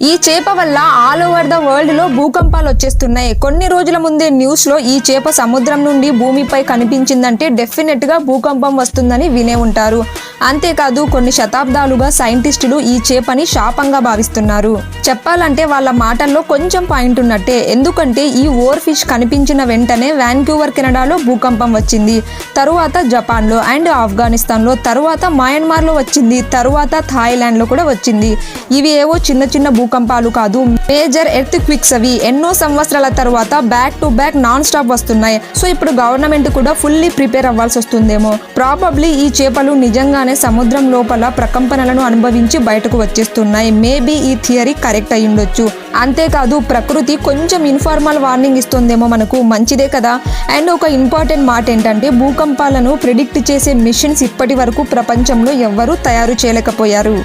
ఈ చేప వల్ల ఆల్ ఓవర్ ద వరల్డ్ లో భూకంపాలు వచ్చేస్తున్నాయి. కొన్ని రోజుల ముందే న్యూస్ లో ఈ చేప సముద్రం నుండి భూమిపై కనిపించిందంటే డెఫినెట్ గా భూకంపం వస్తుందని వినే ఉంటారు. అంతేకాదు కొన్ని శతాబ్దాలుగా సైంటిస్టులు ఈ చేపని శాపంగా భావిస్తున్నారు. చెప్పాలంటే వాళ్ళ మాటల్లో కొంచెం పాయింట్ ఉన్నట్టే. ఎందుకంటే ఈ ఓర్ ఫిష్ కనిపించిన వెంటనే వాన్కూవర్ కెనడాలో భూకంపం వచ్చింది, తరువాత జపాన్ లో అండ్ ఆఫ్ఘనిస్తాన్ లో, తరువాత మయన్మార్ లో వచ్చింది, తరువాత థాయిలాండ్ లో కూడా వచ్చింది. ఇవి ఏవో చిన్న చిన్న భూకంపాలు కాదు, మేజర్ ఎర్త్ క్విక్స్. అవి ఎన్నో సంవత్సరాల తర్వాత back to back non stop వస్తున్నాయి. సో ఇప్పుడు గవర్నమెంట్ కూడా ఫుల్లీ ప్రిపేర్ అవ్వాల్సి వస్తుందేమో. ప్రాబబ్లీ ఈ చేపలు నిజంగానే సముద్రం లోపల ప్రకంపనలను అనుభవించి బయటకు వచ్చేస్తున్నాయి. మేబీ ఈ థియరీ కరెక్ట్ అయి ఉండొచ్చు. అంతేకాదు ప్రకృతి కొంచెం ఇన్ఫార్మల్ వార్నింగ్ ఇస్తుందేమో మనకు, మంచిదే కదా. అండ్ ఒక ఇంపార్టెంట్ మాట ఏంటంటే భూకంపాలను ప్రిడిక్ట్ చేసే మిషన్స్ ఇప్పటి వరకు ప్రపంచంలో ఎవ్వరూ తయారు చేయలేకపోయారు.